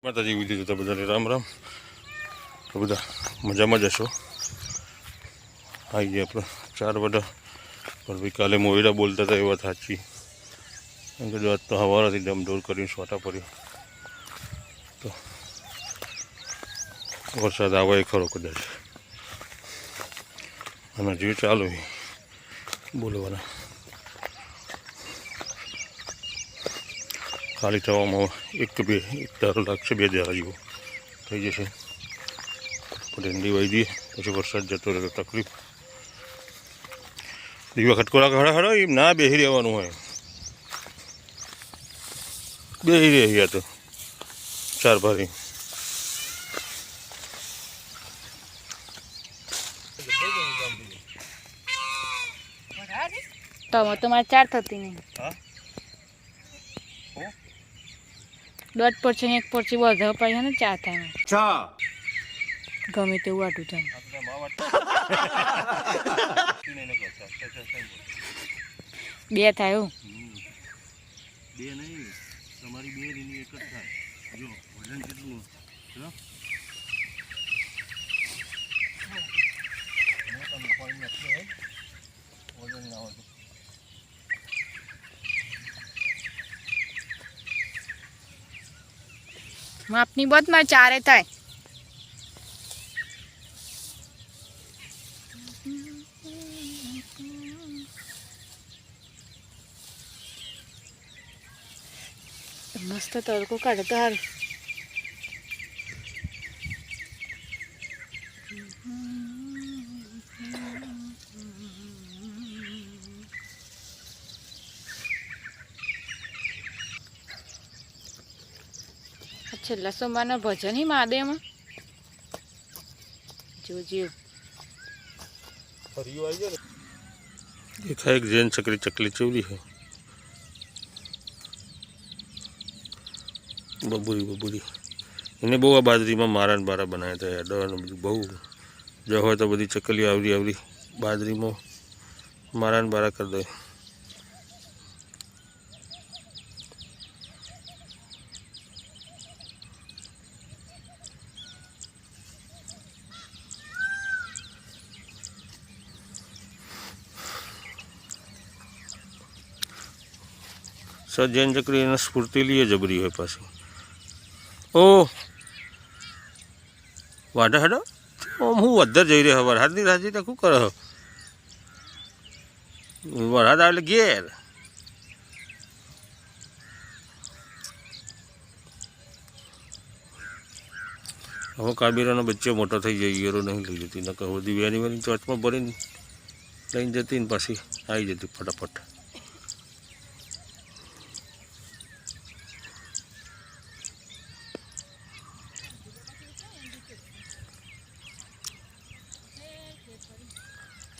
માતાજી વિધિ તો બધાને રામ રામ. તો બધા મજામાં જશો. આવી ગયા આપણે 4 વાગ્યા. પણ ભાઈ કાલે મોયડા બોલતા હતા એ વાત સાચી. એમ કે આજ તો સવારથી ડમઢોર કરીને છોટા પડી તો વરસાદ આવે એ ખરો કદાચ. અને જે ચાલુ બોલવાના ખાલી થવામાં 1 ધારો લાગશે, 2 ધારા જેવો થઈ જશે. ડંડી વાઈ દઈએ પછી વરસાદ જતો રહે તો તકલીફ. દીવા ખટકોરા ખડા ખડા એમ ના બેસી રહેવાનું હોય. બેસી રહ્યા તો 4 ભારી તમારે 4 થતી નહીં. દોઢ પરથી 1 પરથી વધારે પાડ્યા ને 4 થાય. ગમે તેવું આટું થાય. 2 થાય એવું. 2 નહીં, તમારી 2 ની 1 જ થાય. જો વજન કેટલું જો વજન ના હોય. માપની બદમાં 4 થાય. મસ્ત તડકો કાઢે તો હાલ. છેલ્લા સોમવારના ભજન હી મહાદેવમાં જોજો. દેખાય એક જૈન ચકરી ચકલી ચેવડી છે. બબુરી એને બહુ આ બાજરીમાં મારા બારા બનાવ્યા હતા. અડવાનું બધું બહુ જો હોય તો બધી ચકલીઓ આવરી બાજરીમાં મારા બારા કરી દે. સજ્જન ચકરી એને સ્ફૂર્તિ લઈએ જબરી હોય પાછી. ઓ વાઢા હાડો હું વધર જઈ રહ્યો. વરસાદની રાજી તો શું કરો? વરસાદ આવે ઘેર. હવે કાબીરાનો બચ્ચો મોટો થઈ જાય એરો નહીં લઈ જતી. નકર બધી વેની ચોચમાં ભરીને લઈને જતી ને પાછી આવી જતી ફટાફટ.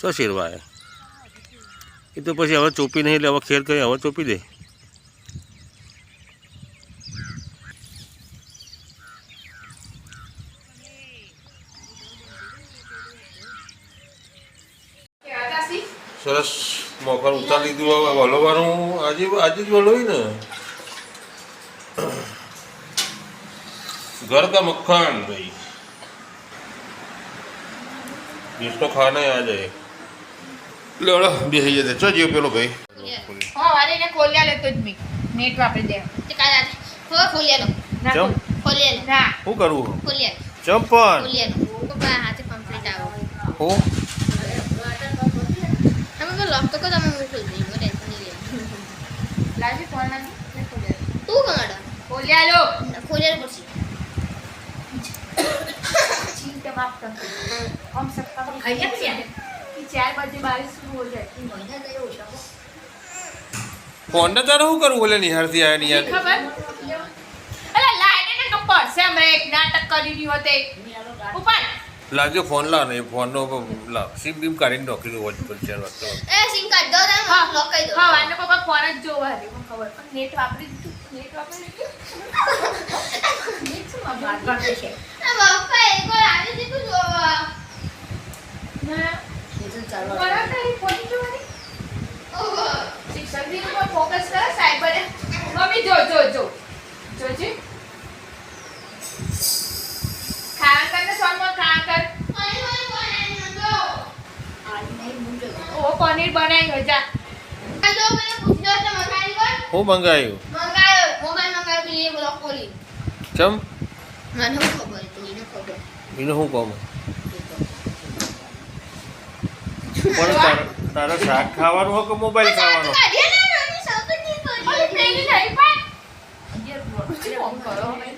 શું શેરવા એ તો પછી હવે ચોપી નહીં એટલે હવે ખેર કરી હવે ચોપી દે. સરસ મોકર ઉતારી લીધું. હવે વલોવાનું આજે જ વલોવી ને. घर का मक्खन भाई, जिसको खाना है आ जाए. लो બેસી જતે ચો જીવ પેલો ભાઈ. હા વારે ને ખોલ્યા લે તો જ મી નેટ વાપરી દે. તે કાયા હો ખોલ્યા લો ના ખોલ્યા લે ના હું કરું ખોલ્યા ચંપન ખોલ્યા તો બા હાથે કમ્પ્લીટ આવો હો અમે તો લોક તો કો તમે ખોલ દે મને ટેન્શન નહીં લે લાજી ફોન માં ખોલ્યા તું કમાડા ખોલ્યા લો ખોલ્યા પછી ચીંતે માફ કર हम सबका खाइए क्या कि 4 बजे बारिश शुरू हो जाती है. महीना गए हो जाओ फोन ना तारा હું કરું બોલે નિહારથી આયા ની યાર ખબર અલા લાઈને ને કપડ સે અમે એક નાટક કરી રહ્યો હોતે ઉપર લાજો ફોન લા ને ફોન નો લા સિમ બીમ કાઢીને નોખી દો વોચ પર ચાર વાત એ સિમ કાર્ડ દો ને હા લોક કરી દો હા વાને પપ્પા ફોન જ જોવા હતી મને ખબર પણ નેટ વાપરી દીધું નેટ શું વાત કરતે છે આ બાપા એક વાર આજે દીધું જોવા ના સીઝન ચાલુ બરાબર એ ફોન જોવાની ઓહો શિક્ષક દી ઉપર ફોકસ કર સાહેબ મમ્મી જો જોજે ખાવા કર ને સોમવાર ખાવા કર ઓ પનીર બનાવી હજા હું મંગાયું ચમ એને શું કહું પણ તારે શાક ખાવાનું હોય કે મોબાઈલ ખાવાનો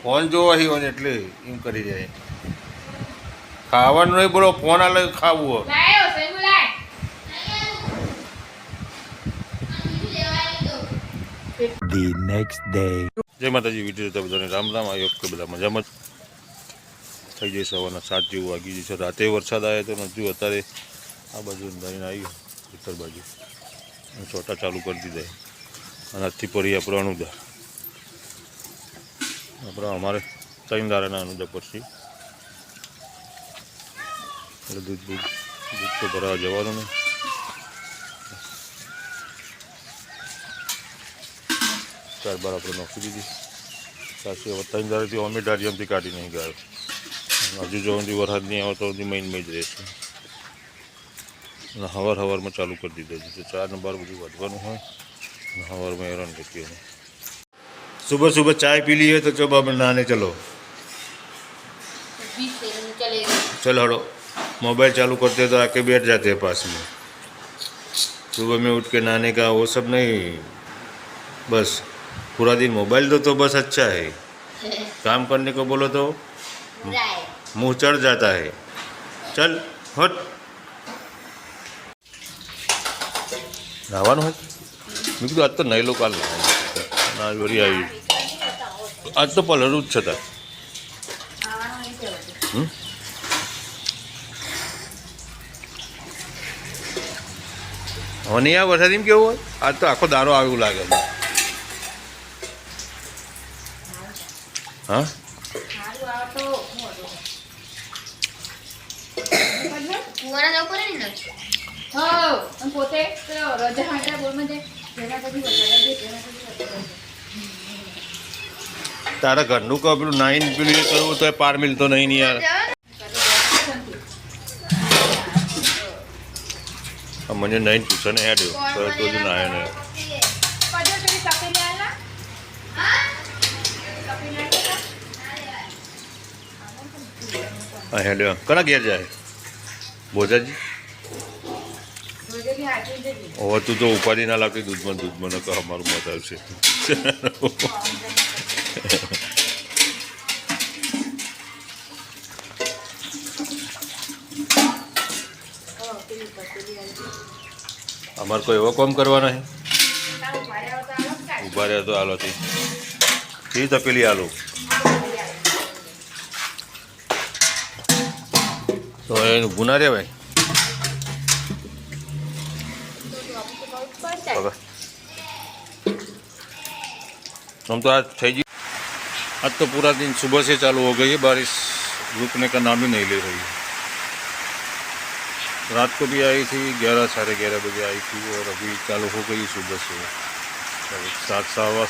ફોન જોવા હી હોય એટલે એમ કરી જાય ખાવાનું નહીં બોલો ફોન આલે ખાવું હોય The next day. જય માતાજી વિડીયો તો બધાને રામ રામ આવ્યો કે બધા મજામાં થઈ જાય સવારના 7 જેવું વાગી જશે રાતે વરસાદ આવ્યો તો નથી અત્યારે આ બાજુ અંધારીને આવ્યું ઉત્તર બાજુ છોટા ચાલુ કરી દીધા અને આજથી પડી આપણે અનુદા આપણે અમારે 3 દારાના અનુદા પડશે એટલે દૂધ તો ભરાવા જવાનું નહીં ત્યારબાદ આપણે નોખી દીધી સાચી હવે 3 દારાથી અમે ડારિયમથી કાઢી નહીં ગયો હજુ જો સુધી વરસાદ નહીં આવે તો સુધી મહિને જ રહેશે અને સવારમાં ચાલુ કરી દીધો છે 4 ને 12 બધું વધવાનું હોય અને સવારમાં હેરાન કરતી હોય सुबह सुबह चाय पी ली है तो चलो अब नहाने चलो चलो हड़ो मोबाइल चालू करते तो आके बैठ जाते हैं पास में सुबह में उठ के नहाने का वो सब नहीं बस पूरा दिन मोबाइल दो तो बस अच्छा है काम करने को बोलो तो मुंह चढ़ जाता है चल हट नहाવાનું હોય મેં કીધું આજ તો નહીં લો કાલ ના વળી આવી આજ તો પલરું જ છતાં હવે નહીં આ વરસાદ એમ કેવું હોય આજ તો આખો દારો આવ્યું લાગે હા તારા ઘરનું કહો પેલું નાઈન પેલું એ કરવું તો પાર મિલતો નહીં ને યાર મને નાઈન પૂછે ને હેડ્યો તો જ નાય ને હા હેડ્યો કના ઘેર જાય બોજાજી હવે તું તો ઉપાડી ના લાગતી દૂધમાં કહો અમારું મત આવશે અમારે કોઈ એવો કામ કરવાના છે ઉભા રહ્યા તો હાલો થી તપેલી હાલો તો એનું ગુના રે ભાઈ हम तो आज थे जी आज तो पूरा दिन सुबह से चालू हो गई है बारिश रुकने का नाम ही नहीं ले रही रात को भी आई थी 11 साढ़े 11 बजे आई थी और अभी चालू हो गई सुबह से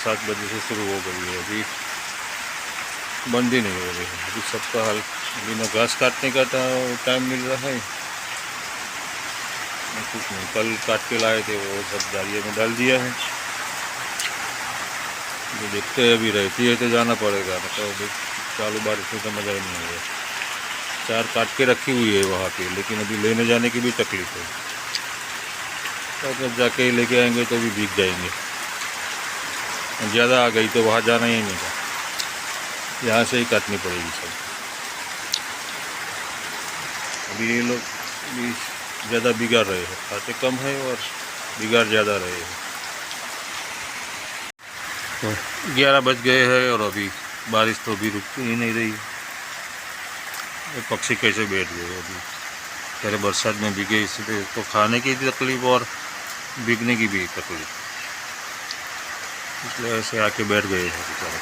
7 बजे से शुरू हो गई है अभी बंद ही नहीं हो रही है अभी सबका हाल बिना घास काटने का टाइम मिल रहा है कुछ नहीं कल काट के लाए थे वो सब जालिए में डाल दिया है जो देखते हैं अभी रहती है तो जाना पड़ेगा मतलब चालू बारिश में तो मज़ा ही नहीं आएगा 4 काट के रखी हुई है वहाँ पे लेकिन अभी लेने जाने की भी तकलीफ है तो अगर जाके लेके आएंगे तो भी भीग जाएंगे ज़्यादा आ गई तो वहाँ जाना ही नहीं था यहाँ से ही काटनी पड़ेगी सब अभी ये लोग भी ज़्यादा बिगाड़ रहे हैं खाते कम है और बिगाड़ ज़्यादा रहे हैं 11 बज गए हैं और अभी बारिश तो अभी रुकती ही नहीं रही ये पक्षी कैसे बैठ गए अभी पहले बरसात में भीगे इसलिए तो खाने की तकलीफ और भीगने की भी तकलीफ इसलिए ऐसे आके बैठ गए हैं बेचारे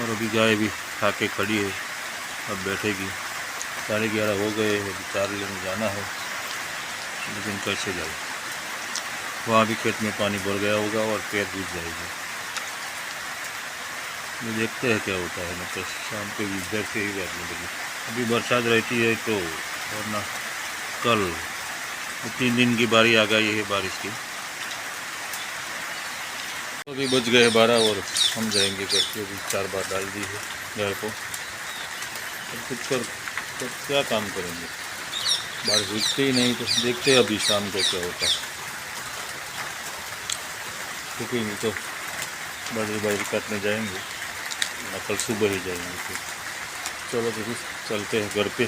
और अभी गाय भी खा के खड़ी है अब बैठेगी 11:30 हो गए हैं चार लेने जाना है लेकिन कैसे जाए वहाँ भी खेत में पानी भर गया होगा और पेड़ डूब जाएगी ये देखते हैं क्या होता है, मतलब शाम को भी इधर से ही बात नहीं लगी। अभी बरसात रहती है तो, वरना कल 3 दिन की बारी आ गई है बारिश की। तो अभी बज गए 12 और हम जाएंगे करके। अभी 4 बार डाल दी है घर को, अब कुछ कर तो क्या काम करेंगे, बारिश रुकते ही नहीं। तो देखते हैं अभी शाम को क्या होता है, क्योंकि नहीं तो बाजरी काटने जाएंगे, ना कल सुबह ही जाएंगे। फिर चलो तो चलते हैं घर पे।